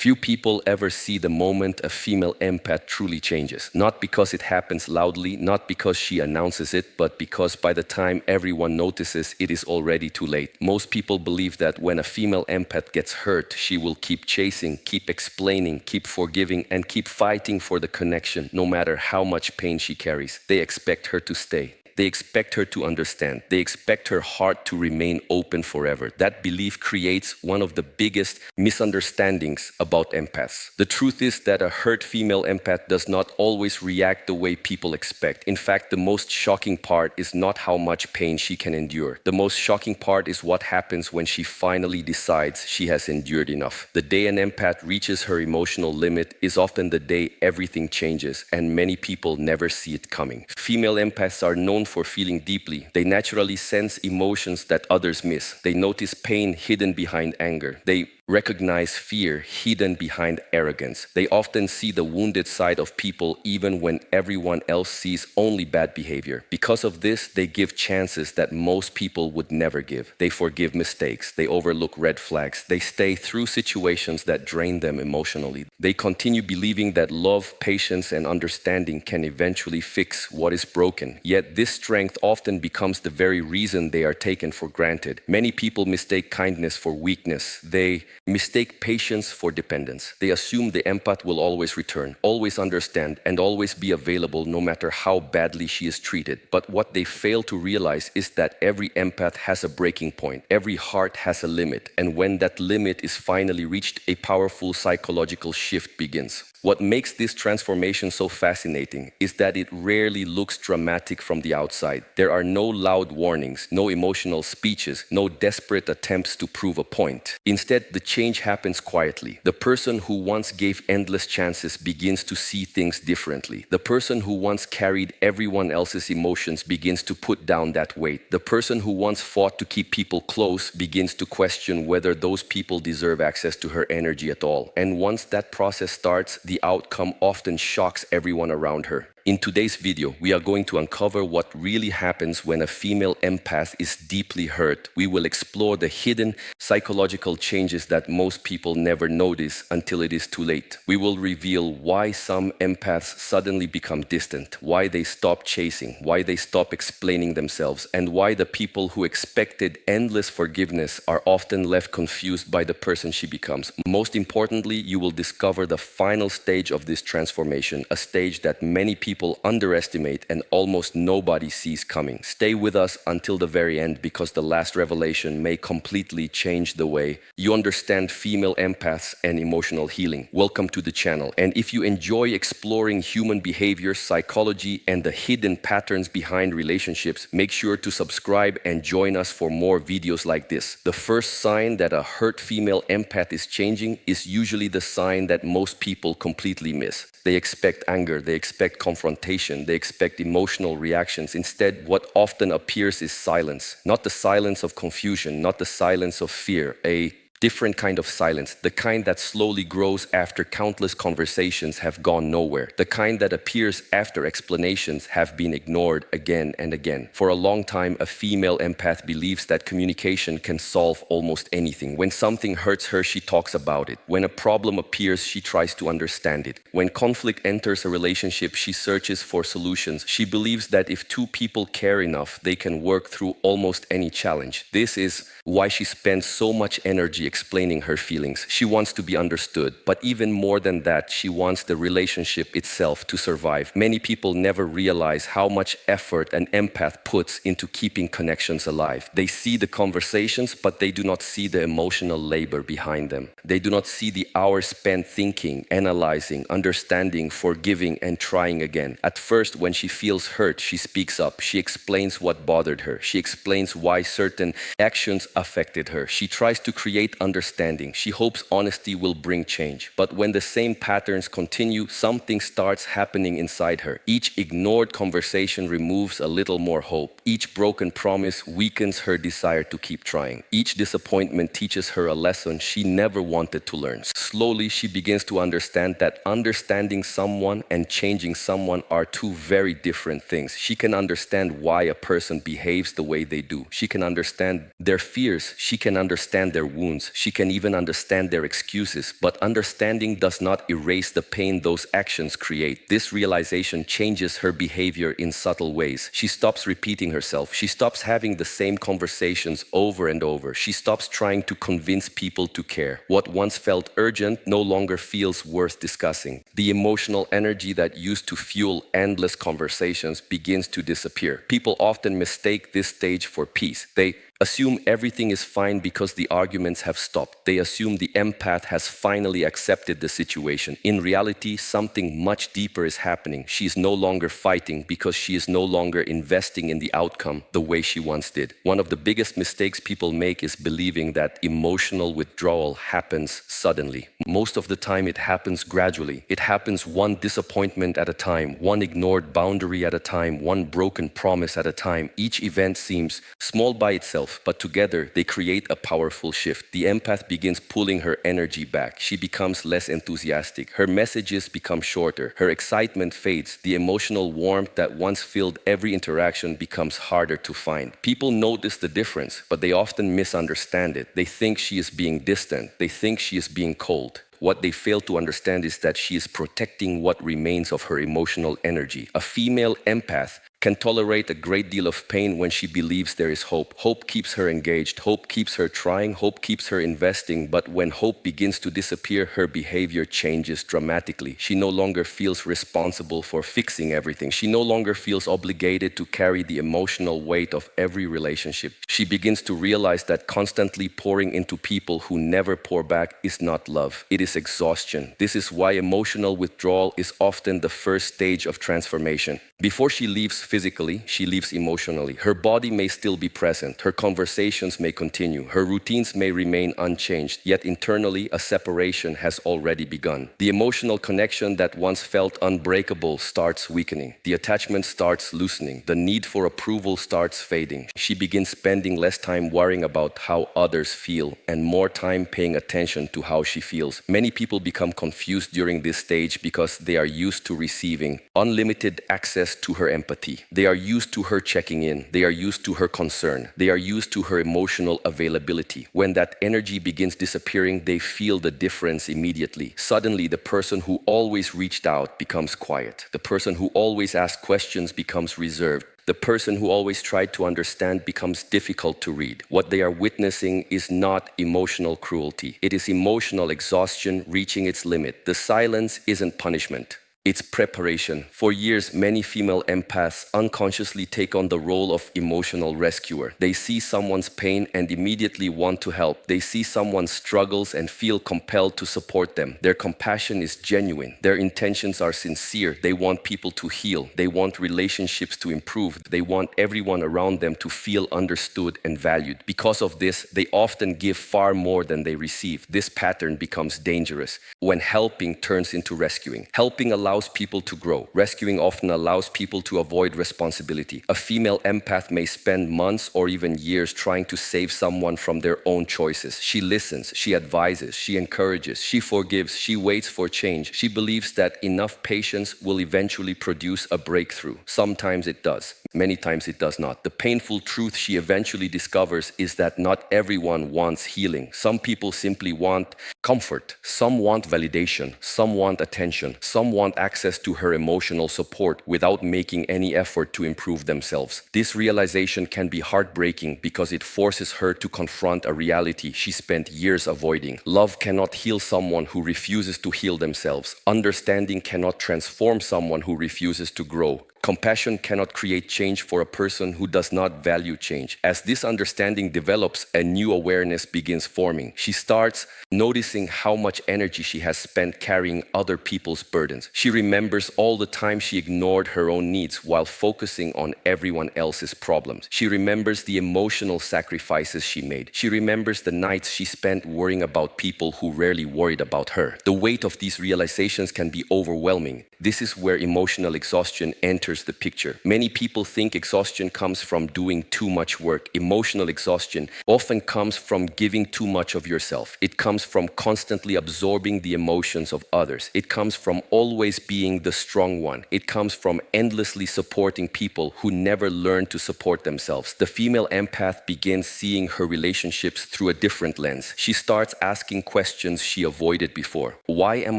Few people ever see the moment a female empath truly changes. Not because it happens loudly, not because she announces it, but because by the time everyone notices, it is already too late. Most people believe that when a female empath gets hurt, she will keep chasing, keep explaining, keep forgiving, and keep fighting for the connection, no matter how much pain she carries. They expect her to stay. They expect her to understand. They expect her heart to remain open forever. That belief creates one of the biggest misunderstandings about empaths. The truth is that a hurt female empath does not always react the way people expect. In fact, the most shocking part is not how much pain she can endure. The most shocking part is what happens when she finally decides she has endured enough. The day an empath reaches her emotional limit is often the day everything changes, and many people never see it coming. Female empaths are known for feeling deeply. They naturally sense emotions that others miss. They notice pain hidden behind anger. They recognize fear hidden behind arrogance. They often see the wounded side of people even when everyone else sees only bad behavior. Because of this, they give chances that most people would never give. They forgive mistakes. They overlook red flags. They stay through situations that drain them emotionally. They continue believing that love, patience, and understanding can eventually fix what is broken. Yet this strength often becomes the very reason they are taken for granted. Many people mistake kindness for weakness. They mistake patience for dependence. They assume the empath will always return, always understand, and always be available no matter how badly she is treated. But what they fail to realize is that every empath has a breaking point. Every heart has a limit. And when that limit is finally reached, a powerful psychological shift begins. What makes this transformation so fascinating is that it rarely looks dramatic from the outside. There are no loud warnings, no emotional speeches, no desperate attempts to prove a point. Instead, the change happens quietly. The person who once gave endless chances begins to see things differently. The person who once carried everyone else's emotions begins to put down that weight. The person who once fought to keep people close begins to question whether those people deserve access to her energy at all. And once that process starts, the outcome often shocks everyone around her. In today's video, we are going to uncover what really happens when a female empath is deeply hurt. We will explore the hidden psychological changes that most people never notice until it is too late. We will reveal why some empaths suddenly become distant, why they stop chasing, why they stop explaining themselves, and why the people who expected endless forgiveness are often left confused by the person she becomes. Most importantly, you will discover the final stage of this transformation, a stage that many people underestimate and almost nobody sees coming. Stay with us until the very end because the last revelation may completely change the way you understand female empaths and emotional healing. Welcome to the channel. And if you enjoy exploring human behavior, psychology, and the hidden patterns behind relationships, make sure to subscribe and join us for more videos like this. The first sign that a hurt female empath is changing is usually the sign that most people completely miss. They expect anger, they expect confrontation, they expect emotional reactions. Instead, what often appears is silence. Not the silence of confusion, not the silence of fear, a different kind of silence, the kind that slowly grows after countless conversations have gone nowhere, the kind that appears after explanations have been ignored again and again. For a long time, a female empath believes that communication can solve almost anything. When something hurts her, she talks about it. When a problem appears, she tries to understand it. When conflict enters a relationship, she searches for solutions. She believes that if two people care enough, they can work through almost any challenge. This is why she spends so much energy explaining her feelings. She wants to be understood, but even more than that, she wants the relationship itself to survive. Many people never realize how much effort an empath puts into keeping connections alive. They see the conversations, but they do not see the emotional labor behind them. They do not see the hours spent thinking, analyzing, understanding, forgiving, and trying again. At first, when she feels hurt, she speaks up. She explains what bothered her. She explains why certain actions affected her. She tries to create understanding. She hopes honesty will bring change. But when the same patterns continue, something starts happening inside her. Each ignored conversation removes a little more hope. Each broken promise weakens her desire to keep trying. Each disappointment teaches her a lesson she never wanted to learn. Slowly, she begins to understand that understanding someone and changing someone are two very different things. She can understand why a person behaves the way they do. She can understand their fears. She can understand their wounds. motives. She can even understand their excuses, but understanding does not erase the pain those actions create. This realization changes her behavior in subtle ways. She stops repeating herself. She stops having the same conversations over and over. She stops trying to convince people to care. What once felt urgent no longer feels worth discussing. The emotional energy that used to fuel endless conversations begins to disappear. People often mistake this stage for peace. They assume everything is fine because the arguments have stopped. They assume the empath has finally accepted the situation. In reality, something much deeper is happening. She is no longer fighting because she is no longer investing in the outcome the way she once did. One of the biggest mistakes people make is believing that emotional withdrawal happens suddenly. Most of the time, it happens gradually. It happens one disappointment at a time, one ignored boundary at a time, one broken promise at a time. Each event seems small by itself, but together they create a powerful shift. The empath begins pulling her energy back. She becomes less enthusiastic. Her messages become shorter. Her excitement fades. The emotional warmth that once filled every interaction becomes harder to find. People notice the difference, but they often misunderstand it. They think she is being distant. They think she is being cold. What they fail to understand is that she is protecting what remains of her emotional energy. A female empath can tolerate a great deal of pain when she believes there is hope. Hope keeps her engaged. Hope keeps her trying. Hope keeps her investing. But when hope begins to disappear, her behavior changes dramatically. She no longer feels responsible for fixing everything. She no longer feels obligated to carry the emotional weight of every relationship. She begins to realize that constantly pouring into people who never pour back is not love. It is exhaustion. This is why emotional withdrawal is often the first stage of transformation. Before she leaves physically, she leaves emotionally. Her body may still be present. Her conversations may continue. Her routines may remain unchanged. Yet internally, a separation has already begun. The emotional connection that once felt unbreakable starts weakening. The attachment starts loosening. The need for approval starts fading. She begins spending less time worrying about how others feel and more time paying attention to how she feels. Many people become confused during this stage because they are used to receiving unlimited access to her empathy. They are used to her checking in. They are used to her concern. They are used to her emotional availability. When that energy begins disappearing, they feel the difference immediately. Suddenly, the person who always reached out becomes quiet. The person who always asked questions becomes reserved. The person who always tried to understand becomes difficult to read. What they are witnessing is not emotional cruelty. It is emotional exhaustion reaching its limit. The silence isn't punishment. It's preparation. For years, many female empaths unconsciously take on the role of emotional rescuer. They see someone's pain and immediately want to help. They see someone's struggles and feel compelled to support them. Their compassion is genuine. Their intentions are sincere. They want people to heal. They want relationships to improve. They want everyone around them to feel understood and valued. Because of this, they often give far more than they receive. This pattern becomes dangerous when helping turns into rescuing. Helping allows people to grow. Rescuing often allows people to avoid responsibility. A female empath may spend months or even years trying to save someone from their own choices. She listens, she advises, she encourages, she forgives, she waits for change. She believes that enough patience will eventually produce a breakthrough. Sometimes it does. Many times it does not. The painful truth she eventually discovers is that not everyone wants healing. Some people simply want comfort. Some want validation. Some want attention. Some want access to her emotional support without making any effort to improve themselves. This realization can be heartbreaking because it forces her to confront a reality she spent years avoiding. Love cannot heal someone who refuses to heal themselves. Understanding cannot transform someone who refuses to grow. Compassion cannot create change for a person who does not value change. As this understanding develops, a new awareness begins forming. She starts noticing how much energy she has spent carrying other people's burdens. She remembers all the time she ignored her own needs while focusing on everyone else's problems. She remembers the emotional sacrifices she made. She remembers the nights she spent worrying about people who rarely worried about her. The weight of these realizations can be overwhelming. This is where emotional exhaustion enters the picture. Many people think exhaustion comes from doing too much work. Emotional exhaustion often comes from giving too much of yourself. It comes from constantly absorbing the emotions of others. It comes from always being the strong one. It comes from endlessly supporting people who never learn to support themselves. The female empath begins seeing her relationships through a different lens. She starts asking questions she avoided before. Why am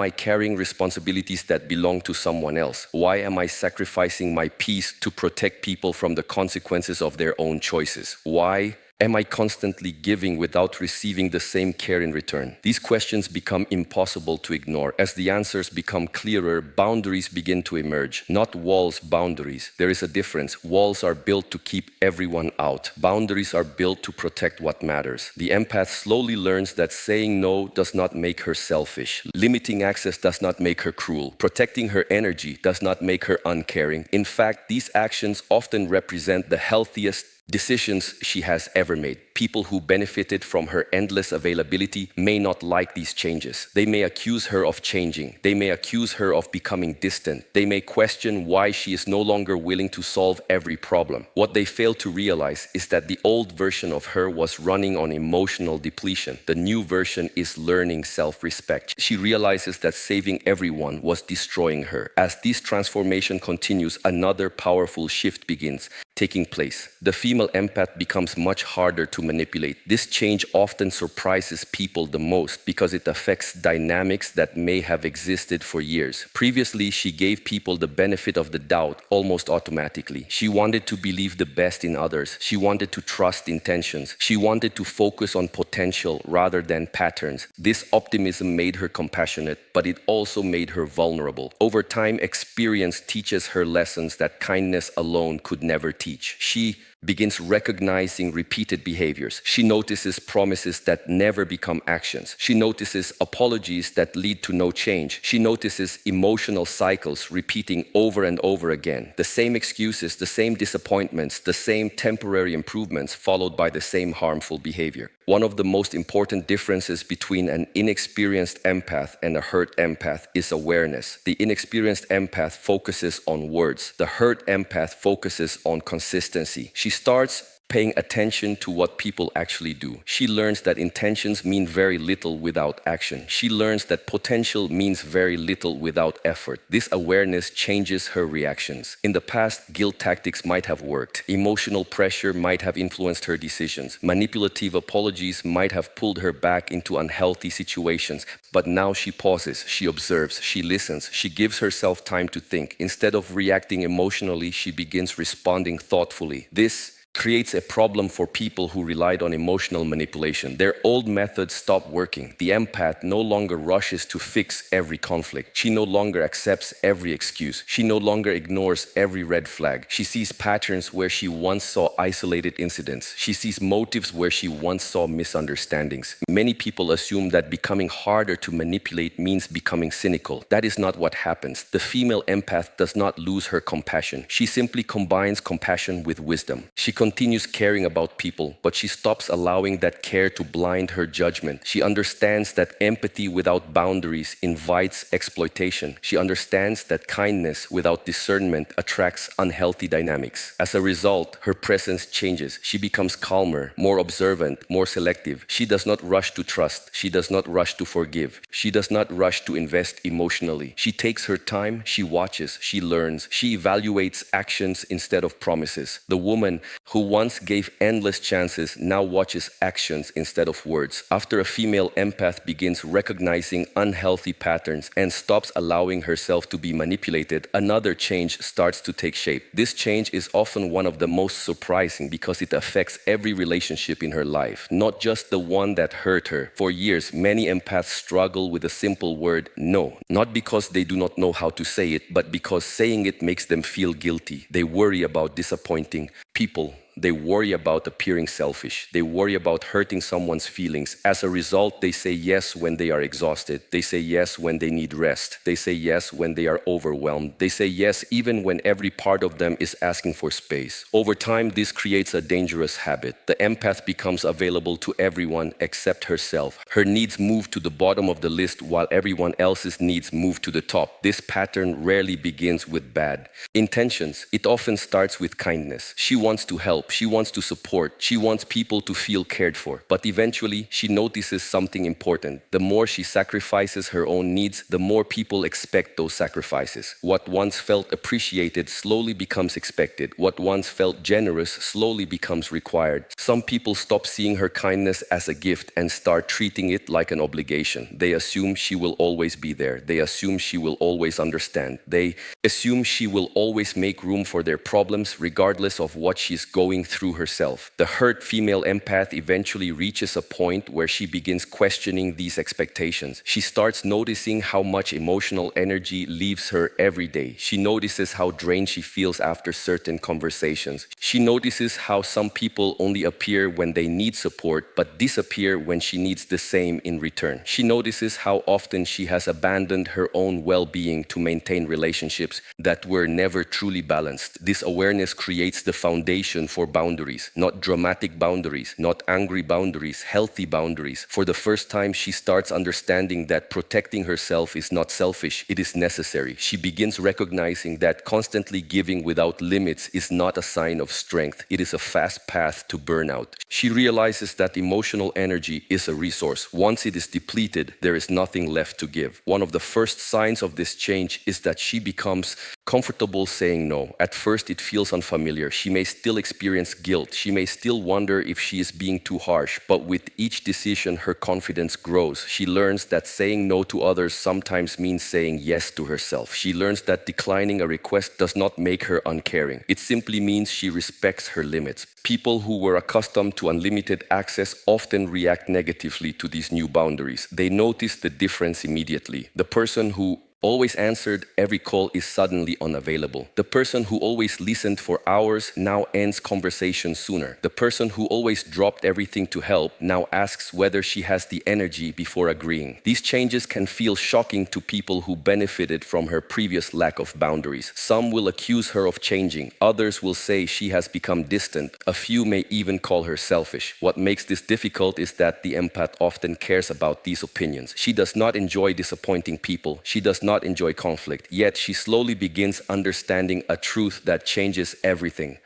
I carrying responsibilities that belong to someone else? Why am I sacrificing my peace to protect people from the consequences of their own choices? Why am I constantly giving without receiving the same care in return? These questions become impossible to ignore. As the answers become clearer, boundaries begin to emerge. Not walls, boundaries. There is a difference. Walls are built to keep everyone out. Boundaries are built to protect what matters. The empath slowly learns that saying no does not make her selfish. Limiting access does not make her cruel. Protecting her energy does not make her uncaring. In fact, these actions often represent the healthiest decisions she has ever made. People who benefited from her endless availability may not like these changes. They may accuse her of changing. They may accuse her of becoming distant. They may question why she is no longer willing to solve every problem. What they fail to realize is that the old version of her was running on emotional depletion. The new version is learning self-respect. She realizes that saving everyone was destroying her. As this transformation continues, another powerful shift begins taking place. The female empath becomes much harder to manipulate. This change often surprises people the most because it affects dynamics that may have existed for years. Previously, she gave people the benefit of the doubt almost automatically. She wanted to believe the best in others. She wanted to trust intentions. She wanted to focus on potential rather than patterns. This optimism made her compassionate, but it also made her vulnerable. Over time, experience teaches her lessons that kindness alone could never teach. She begins recognizing repeated behaviors. She notices promises that never become actions. She notices apologies that lead to no change. She notices emotional cycles repeating over and over again. The same excuses, the same disappointments, the same temporary improvements followed by the same harmful behavior. One of the most important differences between an inexperienced empath and a hurt empath is awareness. The inexperienced empath focuses on words. The hurt empath focuses on consistency. She starts paying attention to what people actually do. She learns that intentions mean very little without action. She learns that potential means very little without effort. This awareness changes her reactions. In the past, guilt tactics might have worked. Emotional pressure might have influenced her decisions. Manipulative apologies might have pulled her back into unhealthy situations. But now she pauses, she observes, she listens, she gives herself time to think. Instead of reacting emotionally, she begins responding thoughtfully. This creates a problem for people who relied on emotional manipulation. Their old methods stop working. The empath no longer rushes to fix every conflict. She no longer accepts every excuse. She no longer ignores every red flag. She sees patterns where she once saw isolated incidents. She sees motives where she once saw misunderstandings. Many people assume that becoming harder to manipulate means becoming cynical. That is not what happens. The female empath does not lose her compassion. She simply combines compassion with wisdom. She continues caring about people, but she stops allowing that care to blind her judgment. She understands that empathy without boundaries invites exploitation. She understands that kindness without discernment attracts unhealthy dynamics. As a result, her presence changes. She becomes calmer, more observant, more selective. She does not rush to trust. She does not rush to forgive. She does not rush to invest emotionally. She takes her time, she watches, she learns, she evaluates actions instead of promises. The woman who once gave endless chances now watches actions instead of words. After a female empath begins recognizing unhealthy patterns and stops allowing herself to be manipulated, another change starts to take shape. This change is often one of the most surprising because it affects every relationship in her life, not just the one that hurt her. For years, many empaths struggle with the simple word no, not because they do not know how to say it, but because saying it makes them feel guilty. They worry about disappointing people, They worry about appearing selfish. They worry about hurting someone's feelings. As a result, they say yes when they are exhausted. They say yes when they need rest. They say yes when they are overwhelmed. They say yes even when every part of them is asking for space. Over time, this creates a dangerous habit. The empath becomes available to everyone except herself. Her needs move to the bottom of the list while everyone else's needs move to the top. This pattern rarely begins with bad intentions. It often starts with kindness. She wants to help. She wants to support. She wants people to feel cared for. But eventually, she notices something important. The more she sacrifices her own needs, the more people expect those sacrifices. What once felt appreciated slowly becomes expected. What once felt generous slowly becomes required. Some people stop seeing her kindness as a gift and start treating it like an obligation. They assume she will always be there. They assume she will always understand. They assume she will always make room for their problems regardless of what she's going through herself. The hurt female empath eventually reaches a point where she begins questioning these expectations. She starts noticing how much emotional energy leaves her every day. She notices how drained she feels after certain conversations. She notices how some people only appear when they need support but disappear when she needs the same in return. She notices how often she has abandoned her own well-being to maintain relationships that were never truly balanced. This awareness creates the foundation for boundaries, not dramatic boundaries, not angry boundaries, healthy boundaries. For the first time, she starts understanding that protecting herself is not selfish, it is necessary. She begins recognizing that constantly giving without limits is not a sign of strength, it is a fast path to burnout. She realizes that emotional energy is a resource. Once it is depleted, there is nothing left to give. One of the first signs of this change is that she becomes comfortable saying no. At first, it feels unfamiliar. She may still experience guilt. She may still wonder if she is being too harsh. But with each decision, her confidence grows. She learns that saying no to others sometimes means saying yes to herself. She learns that declining a request does not make her uncaring. It simply means she respects her limits. People who were accustomed to unlimited access often react negatively to these new boundaries. They notice the difference immediately. The person who always answered every call is suddenly unavailable. The person who always listened for hours now ends conversations sooner. The person who always dropped everything to help now asks whether she has the energy before agreeing. These changes can feel shocking to people who benefited from her previous lack of boundaries. Some will accuse her of changing. Others will say she has become distant. A few may even call her selfish. What makes this difficult is that the empath often cares about these opinions. She does not enjoy disappointing people. She does not enjoy conflict, yet she slowly begins understanding a truth that changes everything.